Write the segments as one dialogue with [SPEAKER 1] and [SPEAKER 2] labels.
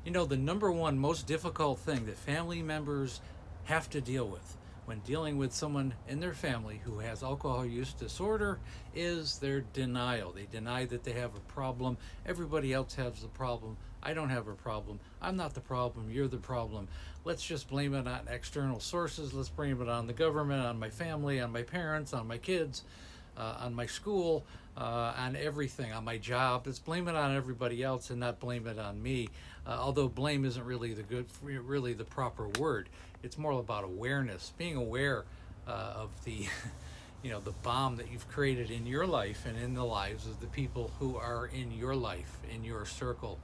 [SPEAKER 1] You know, the number one most difficult thing that family members have to deal with when dealing with someone in their family who has alcohol use disorder is their denial. They deny that they have a problem. Everybody else has the problem. I don't have a problem. I'm not the problem. You're the problem. Let's just blame it on external sources. Let's blame it on the government, on my family, on my parents, on my kids, on my school, on everything, on my job. Let's blame it on everybody else and not blame it on me. Although blame isn't really the proper word. It's more about awareness, being aware of the, the bomb that you've created in your life and in the lives of the people who are in your life, in your circle.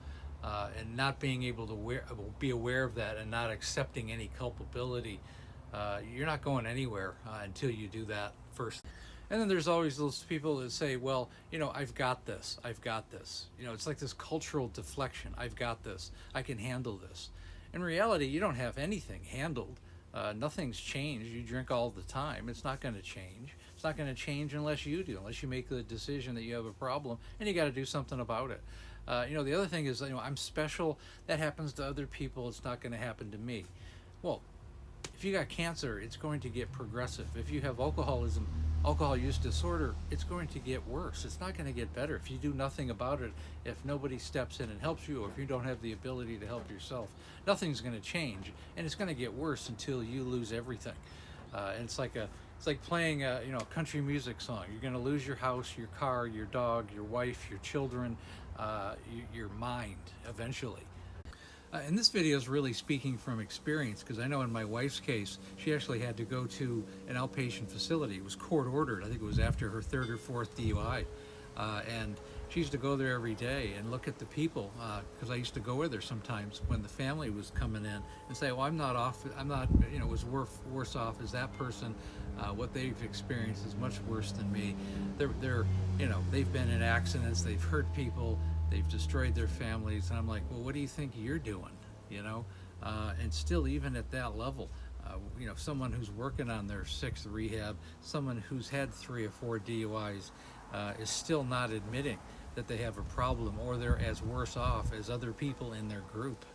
[SPEAKER 1] And not being able to be aware of that and not accepting any culpability. You're not going anywhere until you do that first. And then there's always those people that say, well, I've got this. I've got this. It's like this cultural deflection. I've got this. I can handle this. In reality, you don't have anything handled. Nothing's changed. You drink all the time. It's not going to change. It's not going to change unless you do, unless you make the decision that you have a problem and you got to do something about it. The other thing is, I'm special. That happens to other people. It's not going to happen to me. Well, if you got cancer, it's going to get progressive. If you have alcohol use disorder, it's going to get worse. It's not going to get better if you do nothing about it. If nobody steps in and helps you, or if you don't have the ability to help yourself, nothing's going to change, and it's going to get worse until you lose everything. And it's like playing a country music song. You're going to lose your house, your car, your dog, your wife, your children, your mind eventually. And this video is really speaking from experience, because I know in my wife's case, she actually had to go to an outpatient facility. It was court ordered. I think it was after her third or fourth DUI. And she used to go there every day and look at the people, because I used to go with her sometimes when the family was coming in and say, well, I'm not, was worse off as that person. What they've experienced is much worse than me. They've been in accidents, they've hurt people, they've destroyed their families. And I'm like, well, what do you think you're doing? And still, even at that level, someone who's working on their sixth rehab, someone who's had 3 or 4 DUIs, is still not admitting that they have a problem, or they're as worse off as other people in their group.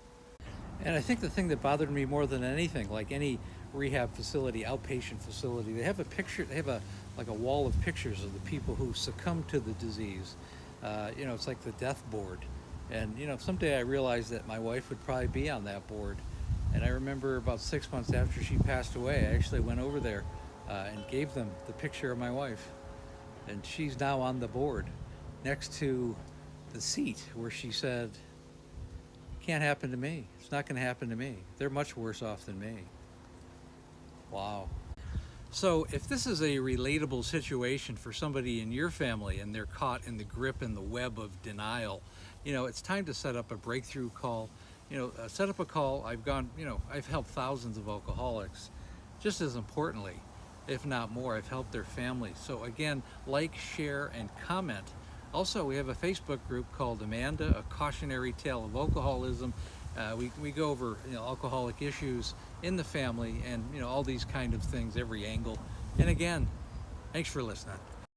[SPEAKER 1] And I think the thing that bothered me more than anything, like any rehab facility, outpatient facility, they have a wall of pictures of the people who succumbed to the disease. It's like the death board. And someday I realized that my wife would probably be on that board. And I remember about 6 months after she passed away, I actually went over there and gave them the picture of my wife. And she's now on the board next to the seat where she said, can't happen to me. It's not going to happen to me. They're much worse off than me. Wow. So if this is a relatable situation for somebody in your family and they're caught in the grip and the web of denial, it's time to set up a breakthrough call. Set up a call. I've helped thousands of alcoholics. Just as importantly, if not more, I've helped their families. So again, like, share, and comment. Also, we have a Facebook group called Amanda, A Cautionary Tale of Alcoholism. We go over alcoholic issues in the family and all these kind of things, every angle. And again, thanks for listening.